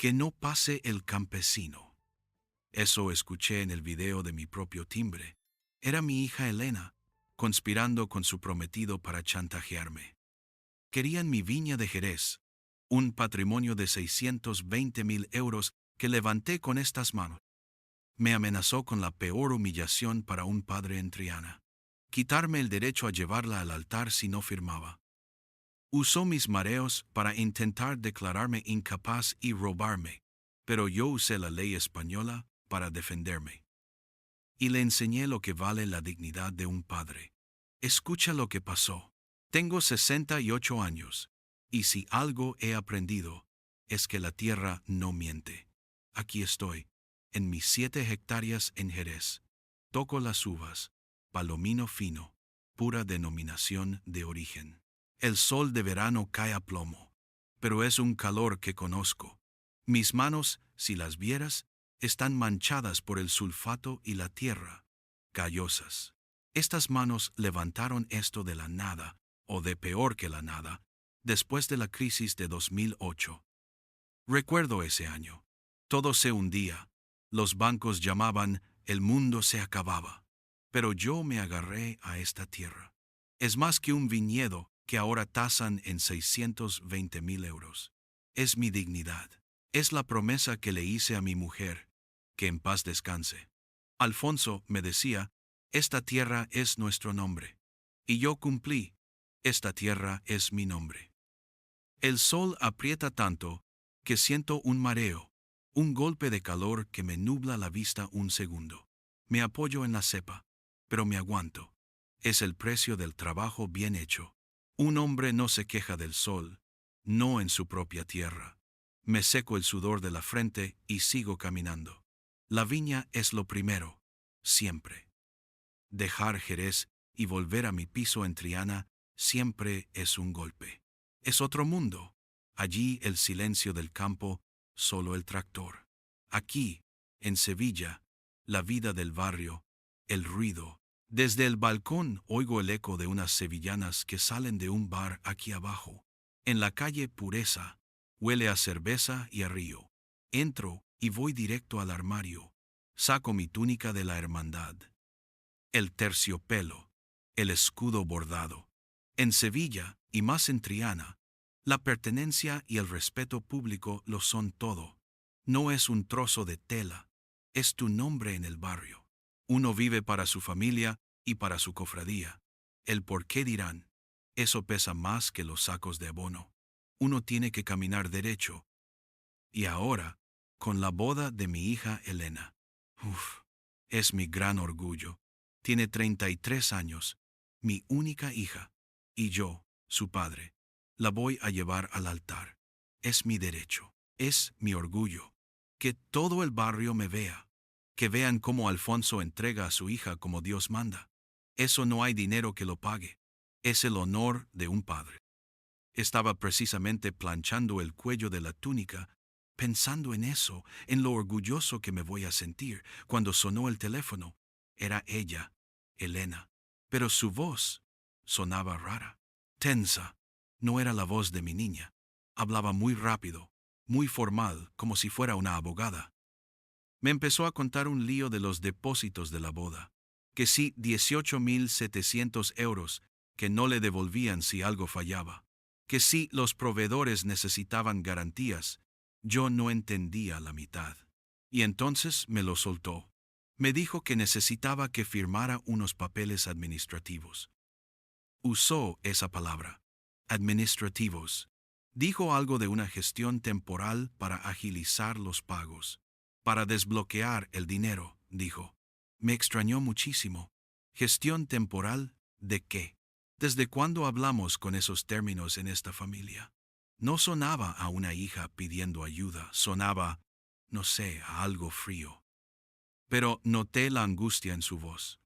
Que no pase el campesino. Eso escuché en el video de mi propio timbre. Era mi hija Elena, conspirando con su prometido para chantajearme. Querían mi viña de Jerez, un patrimonio de 620,000 euros que levanté con estas manos. Me amenazó con la peor humillación para un padre en Triana: quitarme el derecho a llevarla al altar si no firmaba. Usó mis mareos para intentar declararme incapaz y robarme, pero yo usé la ley española para defenderme. Y le enseñé lo que vale la dignidad de un padre. Escucha lo que pasó. Tengo 68 años, y si algo he aprendido, es que la tierra no miente. Aquí estoy, en mis 7 hectáreas en Jerez. Toco las uvas, palomino fino, pura denominación de origen. El sol de verano cae a plomo, pero es un calor que conozco. Mis manos, si las vieras, están manchadas por el sulfato y la tierra, callosas. Estas manos levantaron esto de la nada, o de peor que la nada, después de la crisis de 2008. Recuerdo ese año. Todo se hundía. Los bancos llamaban, el mundo se acababa. Pero yo me agarré a esta tierra. Es más que un viñedo que ahora tasan en 620,000 euros. Es mi dignidad. Es la promesa que le hice a mi mujer, que en paz descanse. Alfonso me decía, esta tierra es nuestro nombre. Y yo cumplí, esta tierra es mi nombre. El sol aprieta tanto que siento un mareo, un golpe de calor que me nubla la vista un segundo. Me apoyo en la cepa, pero me aguanto. Es el precio del trabajo bien hecho. Un hombre no se queja del sol, no en su propia tierra. Me seco el sudor de la frente y sigo caminando. La viña es lo primero, siempre. Dejar Jerez y volver a mi piso en Triana siempre es un golpe. Es otro mundo. Allí el silencio del campo, solo el tractor. Aquí, en Sevilla, la vida del barrio, el ruido. Desde el balcón oigo el eco de unas sevillanas que salen de un bar aquí abajo. En la calle Pureza, huele a cerveza y a río. Entro y voy directo al armario. Saco mi túnica de la hermandad. El terciopelo, el escudo bordado. En Sevilla, y más en Triana, la pertenencia y el respeto público lo son todo. No es un trozo de tela, es tu nombre en el barrio. Uno vive para su familia y para su cofradía. El por qué dirán, eso pesa más que los sacos de abono. Uno tiene que caminar derecho. Y ahora, con la boda de mi hija Elena. Es mi gran orgullo. Tiene 33 años, mi única hija, y yo, su padre, la voy a llevar al altar. Es mi derecho, es mi orgullo. Que todo el barrio me vea, que vean cómo Alfonso entrega a su hija como Dios manda. Eso no hay dinero que lo pague. Es el honor de un padre. Estaba precisamente planchando el cuello de la túnica, pensando en eso, en lo orgulloso que me voy a sentir, cuando sonó el teléfono. Era ella, Elena, pero su voz sonaba rara, tensa. No era la voz de mi niña. Hablaba muy rápido, muy formal, como si fuera una abogada. Me empezó a contar un lío de los depósitos de la boda, que sí 18,700 euros, que no le devolvían si algo fallaba, que sí los proveedores necesitaban garantías. Yo no entendía la mitad. Y entonces me lo soltó. Me dijo que necesitaba que firmara unos papeles administrativos. Usó esa palabra, administrativos. Dijo algo de una gestión temporal para agilizar los pagos, para desbloquear el dinero, dijo. Me extrañó muchísimo. ¿Gestión temporal de qué? ¿Desde cuándo hablamos con esos términos en esta familia? No sonaba a una hija pidiendo ayuda, sonaba, no sé, a algo frío. Pero noté la angustia en su voz.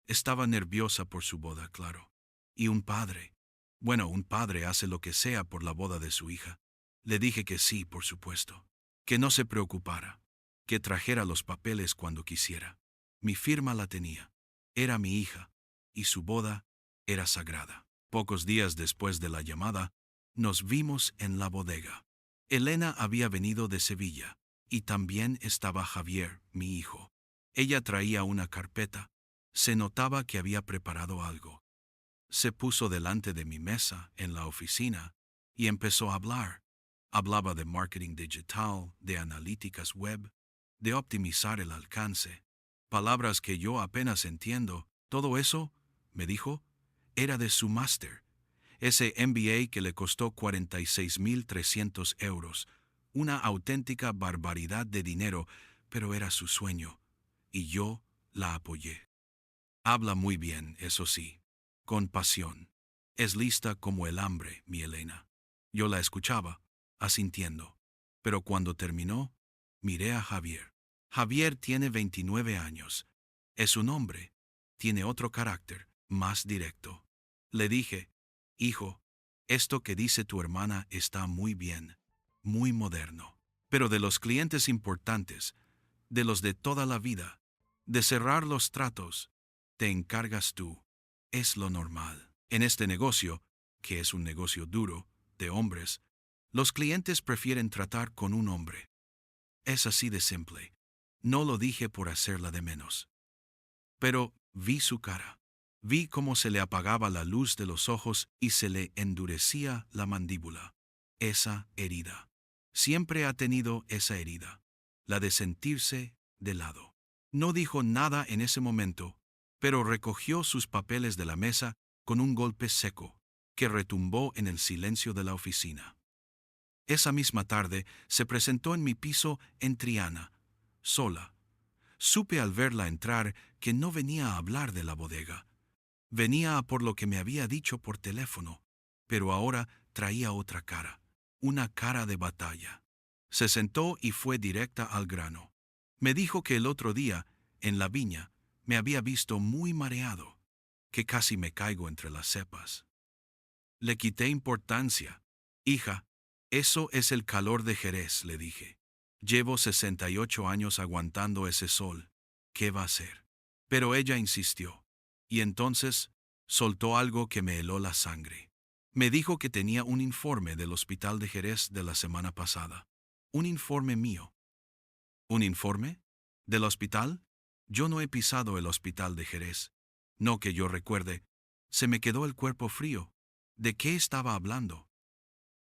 Estaba nerviosa por su boda, claro. Y un padre. Bueno, un padre hace lo que sea por la boda de su hija. Le dije que sí, por supuesto. Que no se preocupara. Que trajera los papeles cuando quisiera. Mi firma la tenía. Era mi hija. Y su boda era sagrada. Pocos días después de la llamada, nos vimos en la bodega. Elena había venido de Sevilla, y también estaba Javier, mi hijo. Ella traía una carpeta. Se notaba que había preparado algo. Se puso delante de mi mesa en la oficina y empezó a hablar. Hablaba de marketing digital, de analíticas web, de optimizar el alcance. Palabras que yo apenas entiendo. Todo eso, me dijo, era de su máster. Ese MBA que le costó 46.300 euros. Una auténtica barbaridad de dinero, pero era su sueño. Y yo la apoyé. Habla muy bien, eso sí, con pasión. Es lista como el hambre, mi Elena. Yo la escuchaba, asintiendo. Pero cuando terminó, miré a Javier. Javier tiene 29 años. Es un hombre. Tiene otro carácter, más directo. Le dije, hijo, esto que dice tu hermana está muy bien, muy moderno. Pero de los clientes importantes, de los de toda la vida, de cerrar los tratos, te encargas tú. Es lo normal. En este negocio, que es un negocio duro, de hombres, los clientes prefieren tratar con un hombre. Es así de simple. No lo dije por hacerla de menos. Pero vi su cara. Vi cómo se le apagaba la luz de los ojos y se le endurecía la mandíbula. Esa herida. Siempre ha tenido esa herida. La de sentirse de lado. No dijo nada en ese momento, pero recogió sus papeles de la mesa con un golpe seco, que retumbó en el silencio de la oficina. Esa misma tarde se presentó en mi piso en Triana, sola. Supe al verla entrar que no venía a hablar de la bodega. Venía a por lo que me había dicho por teléfono, pero ahora traía otra cara, una cara de batalla. Se sentó y fue directa al grano. Me dijo que el otro día, en la viña, me había visto muy mareado, que casi me caigo entre las cepas. Le quité importancia. Hija, eso es el calor de Jerez, le dije. Llevo 68 años aguantando ese sol. ¿Qué va a ser? Pero ella insistió. Y entonces soltó algo que me heló la sangre. Me dijo que tenía un informe del hospital de Jerez de la semana pasada. Un informe mío. ¿Un informe? ¿Del hospital? Yo no he pisado el hospital de Jerez. No que yo recuerde. Se me quedó el cuerpo frío. ¿De qué estaba hablando?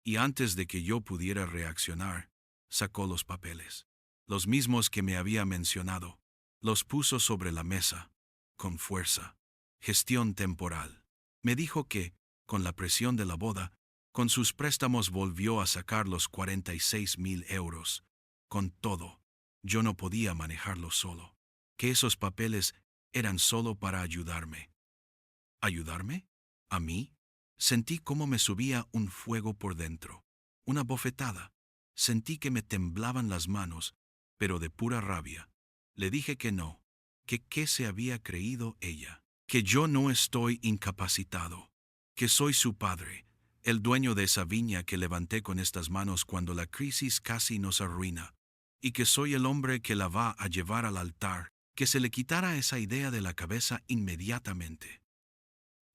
Y antes de que yo pudiera reaccionar, sacó los papeles. Los mismos que me había mencionado. Los puso sobre la mesa, con fuerza. Gestión temporal. Me dijo que, con la presión de la boda, con sus préstamos volvió a sacar los 46.000 euros. Con todo, yo no podía manejarlo solo. Que esos papeles eran solo para ayudarme. ¿Ayudarme? ¿A mí? Sentí cómo me subía un fuego por dentro. Una bofetada. Sentí que me temblaban las manos, pero de pura rabia. Le dije que no, que qué se había creído ella, que yo no estoy incapacitado, que soy su padre, el dueño de esa viña que levanté con estas manos cuando la crisis casi nos arruina, y que soy el hombre que la va a llevar al altar, que se le quitara esa idea de la cabeza inmediatamente.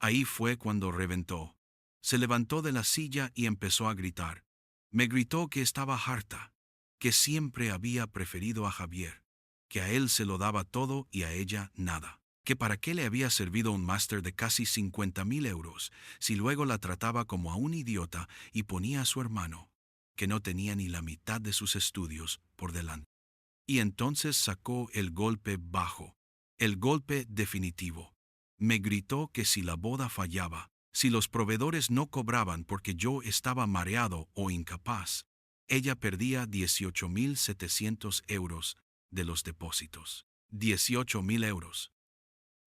Ahí fue cuando reventó. Se levantó de la silla y empezó a gritar. Me gritó que estaba harta, que siempre había preferido a Javier, que a él se lo daba todo y a ella nada, que para qué le había servido un máster de casi 50.000 euros si luego la trataba como a un idiota y ponía a su hermano, que no tenía ni la mitad de sus estudios, por delante. Y entonces sacó el golpe bajo, el golpe definitivo. Me gritó que si la boda fallaba, si los proveedores no cobraban porque yo estaba mareado o incapaz, ella perdía 18.700 euros de los depósitos. 18.000 euros.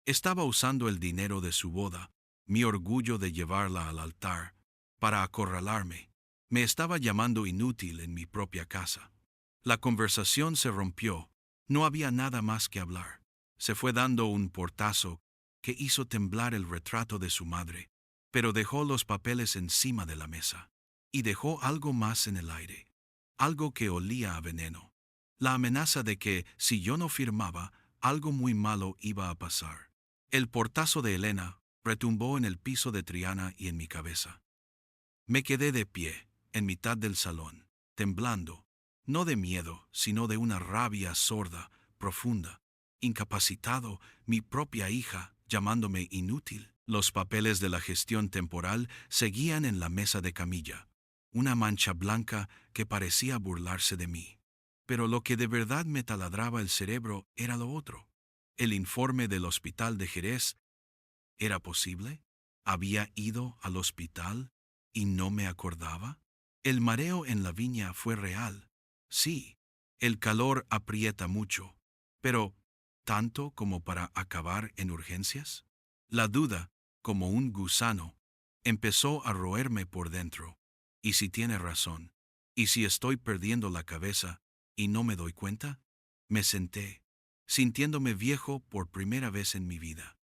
Estaba usando el dinero de su boda, mi orgullo de llevarla al altar, para acorralarme. Me estaba llamando inútil en mi propia casa. La conversación se rompió. No había nada más que hablar. Se fue dando un portazo que hizo temblar el retrato de su madre, pero dejó los papeles encima de la mesa. Y dejó algo más en el aire. Algo que olía a veneno. La amenaza de que, si yo no firmaba, algo muy malo iba a pasar. El portazo de Elena retumbó en el piso de Triana y en mi cabeza. Me quedé de pie, en mitad del salón. temblando, no de miedo, sino de una rabia sorda, profunda, incapacitado, mi propia hija llamándome inútil. Los papeles de la gestión temporal seguían en la mesa de camilla, una mancha blanca que parecía burlarse de mí. Pero lo que de verdad me taladraba el cerebro era lo otro. El informe del hospital de Jerez. ¿Era posible? ¿Había ido al hospital y no me acordaba? El mareo en la viña fue real. Sí, el calor aprieta mucho, pero ¿tanto como para acabar en urgencias? La duda, como un gusano, empezó a roerme por dentro. ¿Y si tiene razón? ¿Y si estoy perdiendo la cabeza y no me doy cuenta? Me senté, sintiéndome viejo por primera vez en mi vida.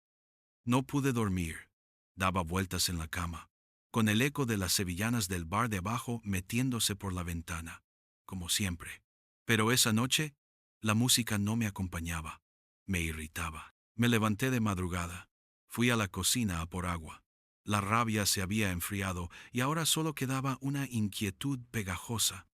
No pude dormir. Daba vueltas en la cama, con el eco de las sevillanas del bar de abajo metiéndose por la ventana, como siempre. Pero esa noche, la música no me acompañaba. Me irritaba. Me levanté de madrugada. Fui a la cocina a por agua. La rabia se había enfriado y ahora solo quedaba una inquietud pegajosa.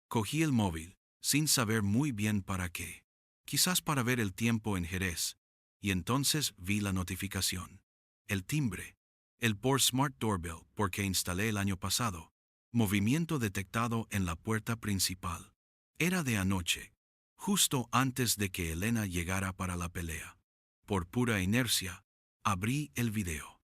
Cogí el móvil, sin saber muy bien para qué. Quizás para ver el tiempo en Jerez. Y entonces vi la notificación. El timbre. El por Smart Doorbell, porque instalé el año pasado. Movimiento detectado en la puerta principal. Era de anoche, justo antes de que Elena llegara para la pelea. Por pura inercia, abrí el video.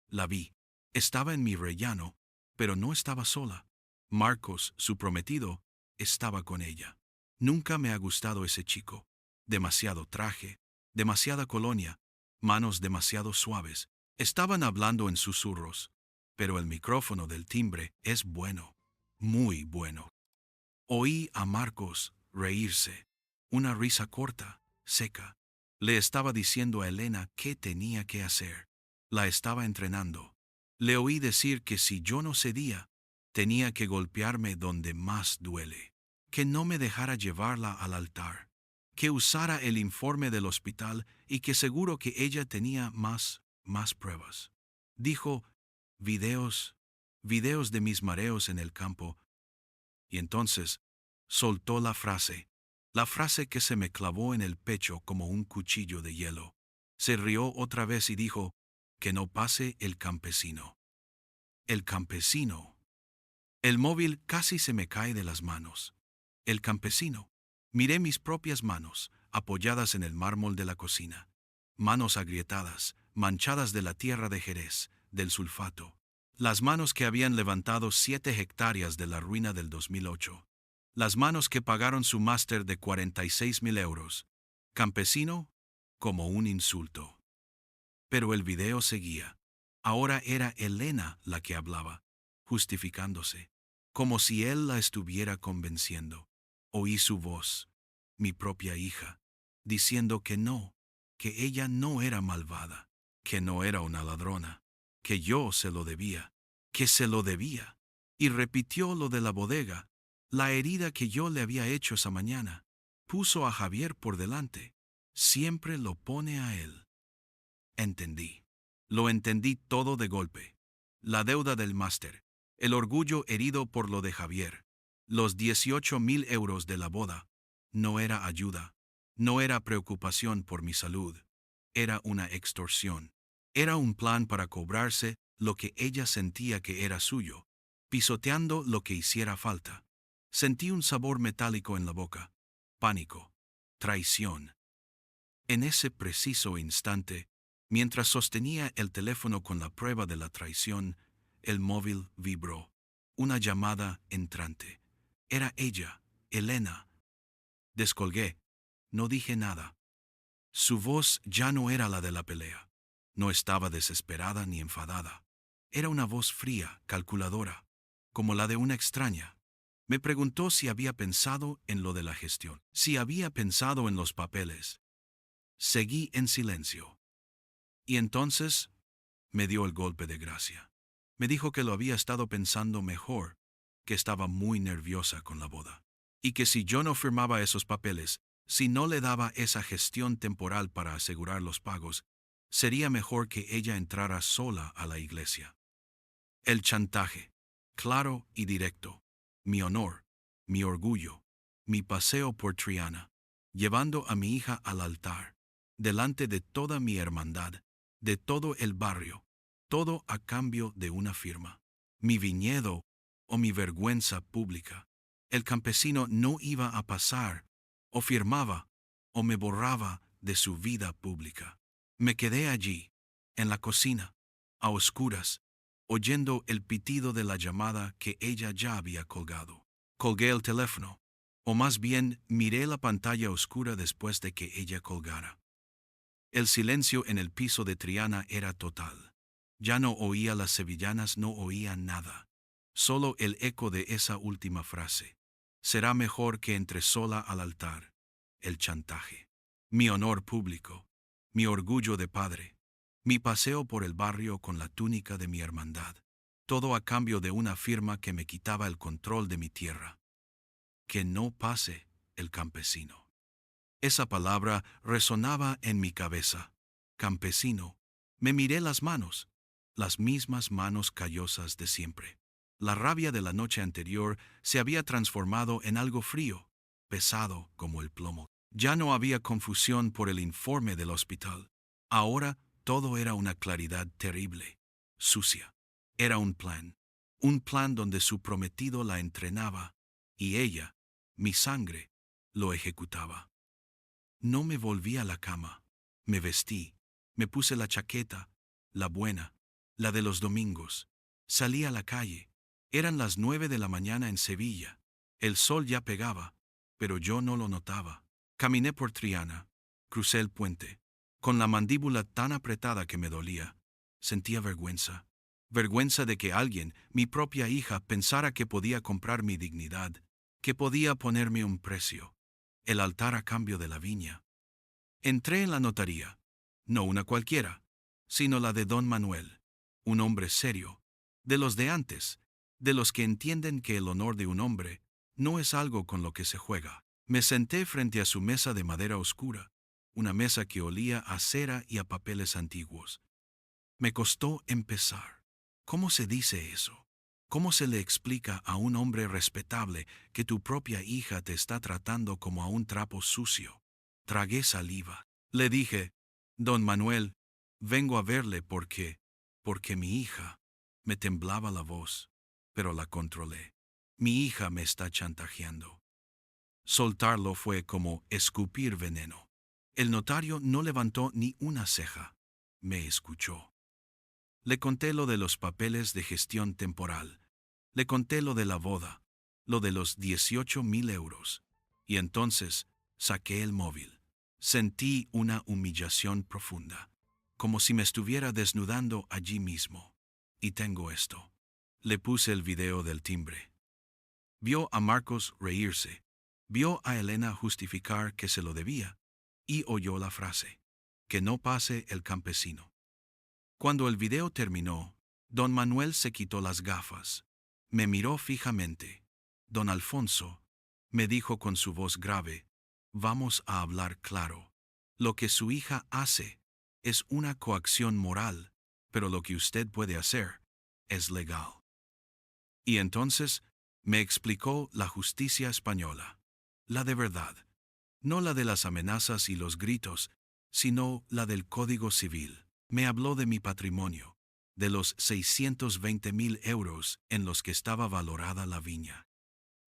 La vi. Estaba en mi rellano, pero no estaba sola. Marcos, su prometido, estaba con ella. Nunca me ha gustado ese chico. Demasiado traje, demasiada colonia, manos demasiado suaves. Estaban hablando en susurros, pero el micrófono del timbre es bueno, muy bueno. Oí a Marcos reírse, una risa corta, seca. Le estaba diciendo a Elena qué tenía que hacer. La estaba entrenando. Le oí decir que si yo no cedía, tenía que golpearme donde más duele, que no me dejara llevarla al altar, que usara el informe del hospital y que seguro que ella tenía más pruebas. Dijo, videos de mis mareos en el campo, y entonces soltó la frase que se me clavó en el pecho como un cuchillo de hielo. Se rió otra vez y dijo, que no pase el campesino. El campesino. El móvil casi se me cae de las manos. El campesino. Miré mis propias manos, apoyadas en el mármol de la cocina. Manos agrietadas, manchadas de la tierra de Jerez, del sulfato. Las manos que habían levantado 7 hectáreas de la ruina del 2008. Las manos que pagaron su máster de 46.000 euros. Campesino, como un insulto. Pero el video seguía. Ahora era Elena la que hablaba, justificándose, como si él la estuviera convenciendo. Oí su voz, mi propia hija, diciendo que ella no era malvada, que no era una ladrona, que yo se lo debía, que se lo debía. Y repitió lo de la bodega, la herida que yo le había hecho esa mañana. Puso a Javier por delante. Siempre lo pone a él. Entendí. Lo entendí todo de golpe. La deuda del máster, el orgullo herido por lo de Javier, los 18.000 euros de la boda. No era ayuda, no era preocupación por mi salud. Era una extorsión. Era un plan para cobrarse lo que ella sentía que era suyo, pisoteando lo que hiciera falta. Sentí un sabor metálico en la boca. Pánico. Traición. En ese preciso instante, mientras sostenía el teléfono con la prueba de la traición, el móvil vibró. Una llamada entrante. Era ella, Elena. Descolgué. No dije nada. Su voz ya no era la de la pelea. No estaba desesperada ni enfadada. Era una voz fría, calculadora, como la de una extraña. Me preguntó si había pensado en lo de la gestión, si había pensado en los papeles. Seguí en silencio. Y entonces me dio el golpe de gracia. Me dijo que lo había estado pensando mejor, que estaba muy nerviosa con la boda. Y que si yo no firmaba esos papeles, si no le daba esa gestión temporal para asegurar los pagos, sería mejor que ella entrara sola a la iglesia. El chantaje, claro y directo. mi honor, mi orgullo, mi paseo por Triana, llevando a mi hija al altar, delante de toda mi hermandad, de todo el barrio, todo a cambio de una firma. Mi viñedo o mi vergüenza pública. El campesino no iba a pasar, o firmaba, o me borraba de su vida pública. Me quedé allí, en la cocina, a oscuras, oyendo el pitido de la llamada que ella ya había colgado. Colgué el teléfono, o más bien miré la pantalla oscura después de que ella colgara. El silencio en el piso de Triana era total. Ya no oía las sevillanas, no oía nada. Solo el eco de esa última frase. Será mejor que entre sola al altar. El chantaje. Mi honor público. Mi orgullo de padre. Mi paseo por el barrio con la túnica de mi hermandad. Todo a cambio de una firma que me quitaba el control de mi tierra. Que no pase el campesino. Esa palabra resonaba en mi cabeza. Campesino. Me miré las manos. Las mismas manos callosas de siempre. La rabia de la noche anterior se había transformado en algo frío, pesado como el plomo. Ya no había confusión por el informe del hospital. Ahora todo era una claridad terrible, sucia. Era un plan donde su prometido la entrenaba, y ella, mi sangre, lo ejecutaba. No me volví a la cama. Me vestí, me puse la chaqueta, la buena, la de los domingos. Salí a la calle. Eran las 9 de la mañana en Sevilla. El sol ya pegaba, pero yo no lo notaba. Caminé por Triana, crucé el puente, con la mandíbula tan apretada que me dolía. Sentía vergüenza. Vergüenza de que alguien, mi propia hija, pensara que podía comprar mi dignidad, que podía ponerme un precio. El altar a cambio de la viña. Entré en la notaría, no una cualquiera, sino la de don Manuel, un hombre serio, de los de antes, de los que entienden que el honor de un hombre no es algo con lo que se juega. Me senté frente a su mesa de madera oscura, una mesa que olía a cera y a papeles antiguos. Me costó empezar. ¿Cómo se dice eso? ¿Cómo se le explica a un hombre respetable que tu propia hija te está tratando como a un trapo sucio? Tragué saliva. Le dije, don Manuel, vengo a verle porque mi hija. Me temblaba la voz, pero la controlé. Mi hija me está chantajeando. Soltarlo fue como escupir veneno. El notario no levantó ni una ceja. Me escuchó. Le conté lo de los papeles de gestión temporal. Le conté lo de la boda, lo de los 18,000 euros. Y entonces saqué el móvil. Sentí una humillación profunda, como si me estuviera desnudando allí mismo. Y tengo esto. Le puse el video del timbre. Vio a Marcos reírse. Vio a Elena justificar que se lo debía. Y oyó la frase. Que no pase el campesino. Cuando el video terminó, don Manuel se quitó las gafas. Me miró fijamente. Don Alfonso, me dijo con su voz grave, vamos a hablar claro. Lo que su hija hace es una coacción moral, pero lo que usted puede hacer es legal. Y entonces me explicó la justicia española, la de verdad, no la de las amenazas y los gritos, sino la del Código Civil. Me habló de mi patrimonio, de los 620,000 euros en los que estaba valorada la viña.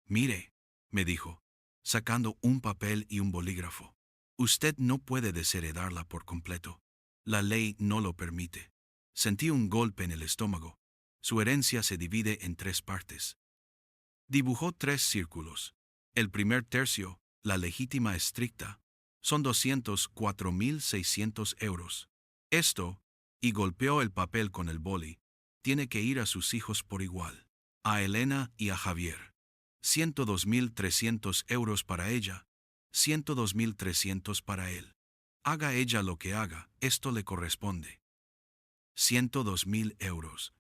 Mire, me dijo, sacando un papel y un bolígrafo. Usted no puede desheredarla por completo. La ley no lo permite. Sentí un golpe en el estómago. Su herencia se divide en 3 partes. Dibujó 3 círculos. El primer tercio, la legítima estricta, son 204,600 euros. Esto, y golpeó el papel con el boli, tiene que ir a sus hijos por igual. A Elena y a Javier. 102,300 euros para ella, 102,300 para él. Haga ella lo que haga, esto le corresponde. 102,000 euros.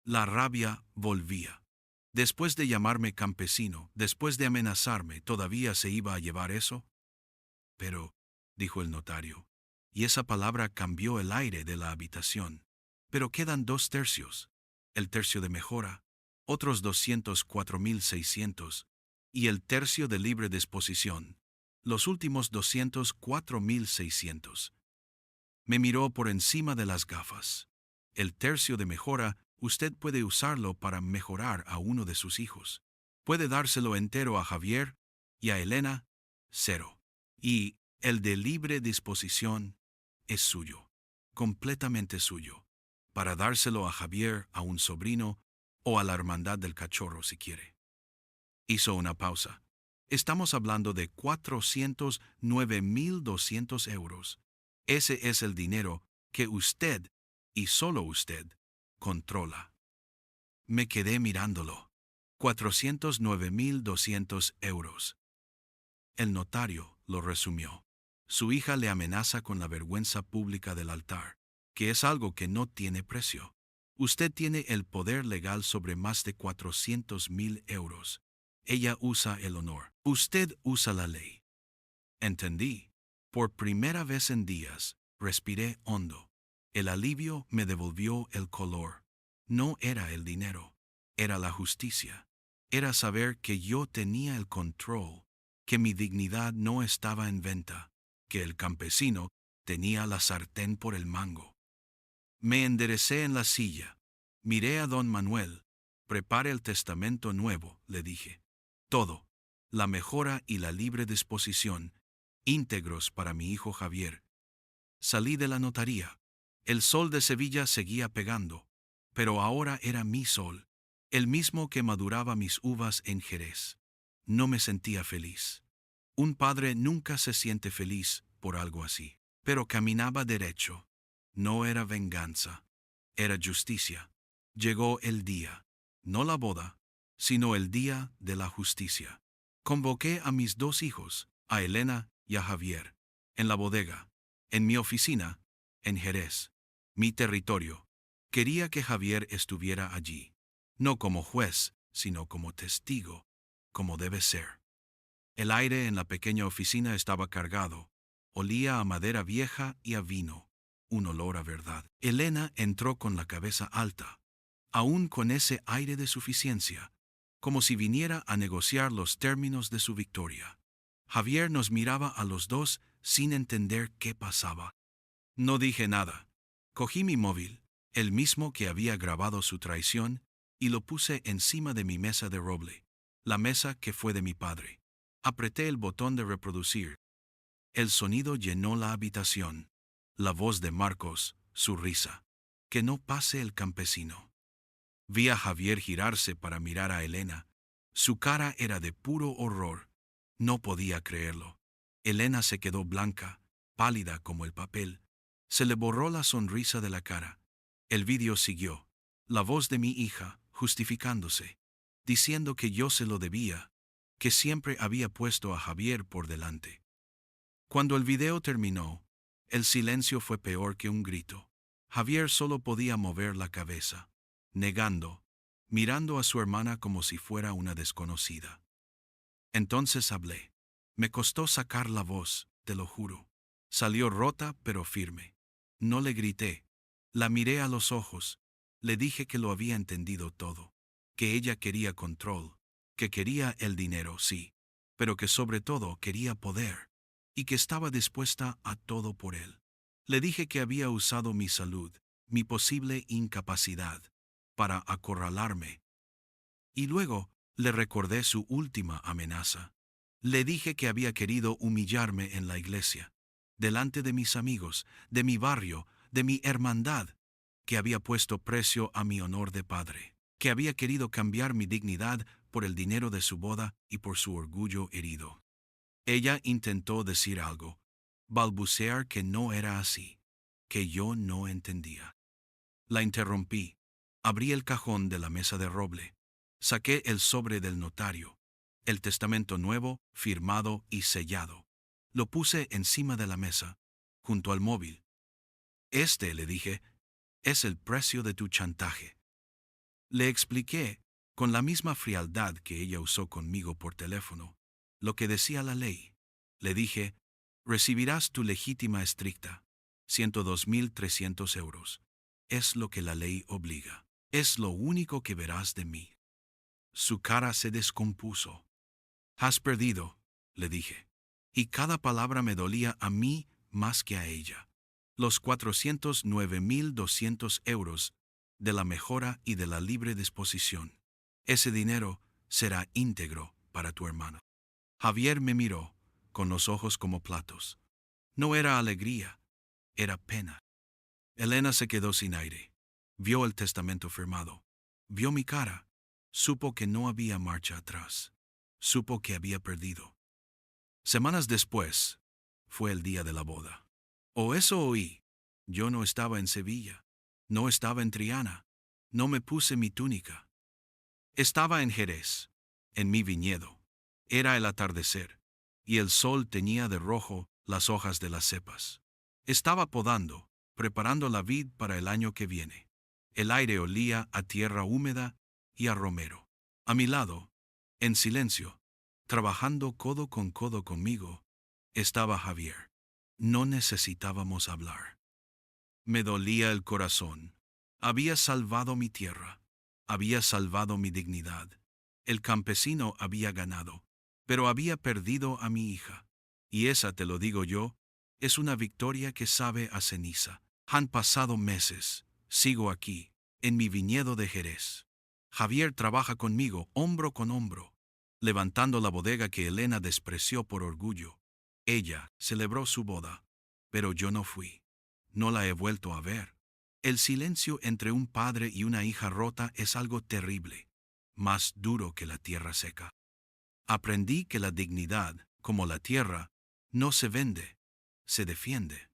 La rabia volvía. Después de llamarme campesino, después de amenazarme, ¿todavía se iba a llevar eso? Pero, dijo el notario, y esa palabra cambió el aire de la habitación. Pero quedan 2 tercios. El tercio de mejora, otros 204.600, y el tercio de libre disposición, los últimos 204.600. Me miró por encima de las gafas. El tercio de mejora, usted puede usarlo para mejorar a uno de sus hijos. Puede dárselo entero a Javier y a Elena, 0. Y el de libre disposición es suyo, completamente suyo, para dárselo a Javier, a un sobrino o a la hermandad del cachorro si quiere. Hizo una pausa. Estamos hablando de 409.200 euros. Ese es el dinero que usted, y solo usted, controla. Me quedé mirándolo. 409.200 euros. El notario lo resumió. Su hija le amenaza con la vergüenza pública del altar, que es algo que no tiene precio. Usted tiene el poder legal sobre más de 400.000 euros. Ella usa el honor. Usted usa la ley. Entendí. Por primera vez en días, respiré hondo. El alivio me devolvió el color. No era el dinero, era la justicia. Era saber que yo tenía el control, que mi dignidad no estaba en venta, que el campesino tenía la sartén por el mango. Me enderecé en la silla. Miré a don Manuel. Prepare el testamento nuevo, le dije. Todo, la mejora y la libre disposición, íntegros para mi hijo Javier. Salí de la notaría. El sol de Sevilla seguía pegando, pero ahora era mi sol, el mismo que maduraba mis uvas en Jerez. No me sentía feliz. Un padre nunca se siente feliz por algo así, pero caminaba derecho. No era venganza, era justicia. Llegó el día, no la boda, sino el día de la justicia. Convoqué a mis dos hijos, a Elena y a Javier, en la bodega, en mi oficina, en Jerez, mi territorio. Quería que Javier estuviera allí, no como juez, sino como testigo, como debe ser. El aire en la pequeña oficina estaba cargado, olía a madera vieja y a vino, un olor a verdad. Elena entró con la cabeza alta, aún con ese aire de suficiencia, como si viniera a negociar los términos de su victoria. Javier nos miraba a los dos sin entender qué pasaba. No dije nada. Cogí mi móvil, el mismo que había grabado su traición, y lo puse encima de mi mesa de roble, la mesa que fue de mi padre. Apreté el botón de reproducir. El sonido llenó la habitación. La voz de Marcos, su risa. Que no pase el campesino. Vi a Javier girarse para mirar a Elena. Su cara era de puro horror. No podía creerlo. Elena se quedó blanca, pálida como el papel. Se le borró la sonrisa de la cara. El vídeo siguió. La voz de mi hija, justificándose, diciendo que yo se lo debía, que siempre había puesto a Javier por delante. Cuando el video terminó, el silencio fue peor que un grito. Javier solo podía mover la cabeza, negando, mirando a su hermana como si fuera una desconocida. Entonces hablé. Me costó sacar la voz, te lo juro. Salió rota pero firme. No le grité. La miré a los ojos. Le dije que lo había entendido todo, que ella quería control, que quería el dinero, sí, pero que sobre todo quería poder, y que estaba dispuesta a todo por él. Le dije que había usado mi salud, mi posible incapacidad, para acorralarme. Y luego le recordé su última amenaza. Le dije que había querido humillarme en la iglesia, delante de mis amigos, de mi barrio, de mi hermandad, que había puesto precio a mi honor de padre, que había querido cambiar mi dignidad por el dinero de su boda y por su orgullo herido. Ella intentó decir algo, balbucear que no era así, que yo no entendía. La interrumpí. Abrí el cajón de la mesa de roble. Saqué el sobre del notario, el testamento nuevo, firmado y sellado. Lo puse encima de la mesa, junto al móvil. Le dije, es el precio de tu chantaje. Le expliqué, con la misma frialdad que ella usó conmigo por teléfono, lo que decía la ley. Le dije, recibirás tu legítima estricta, 102.300 euros. Es lo que la ley obliga. Es lo único que verás de mí. Su cara se descompuso. Has perdido, le dije. Y cada palabra me dolía a mí más que a ella. Los 409.200 euros de la mejora y de la libre disposición. Ese dinero será íntegro para tu hermano. Javier me miró, con los ojos como platos. No era alegría, era pena. Elena se quedó sin aire. Vio el testamento firmado. Vio mi cara. Supo que no había marcha atrás. Supo que había perdido. Semanas después, fue el día de la boda. O eso oí. Yo no estaba en Sevilla. No estaba en Triana. No me puse mi túnica. Estaba en Jerez, en mi viñedo. Era el atardecer, y el sol teñía de rojo las hojas de las cepas. Estaba podando, preparando la vid para el año que viene. El aire olía a tierra húmeda y a romero. A mi lado, en silencio, trabajando codo con codo conmigo, estaba Javier. No necesitábamos hablar. Me dolía el corazón. Había salvado mi tierra. Había salvado mi dignidad. El campesino había ganado, pero había perdido a mi hija. Y esa, te lo digo yo, es una victoria que sabe a ceniza. Han pasado meses. Sigo aquí, en mi viñedo de Jerez. Javier trabaja conmigo, hombro con hombro, levantando la bodega que Elena despreció por orgullo. Ella celebró su boda, pero yo no fui. No la he vuelto a ver. El silencio entre un padre y una hija rota es algo terrible, más duro que la tierra seca. Aprendí que la dignidad, como la tierra, no se vende, se defiende.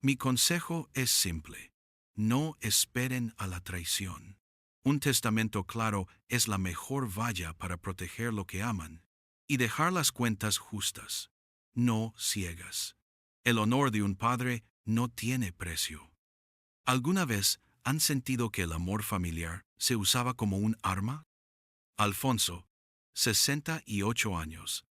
Mi consejo es simple: no esperen a la traición. Un testamento claro es la mejor valla para proteger lo que aman y dejar las cuentas justas, no ciegas. El honor de un padre no tiene precio. ¿Alguna vez han sentido que el amor familiar se usaba como un arma? Alfonso, 68 años,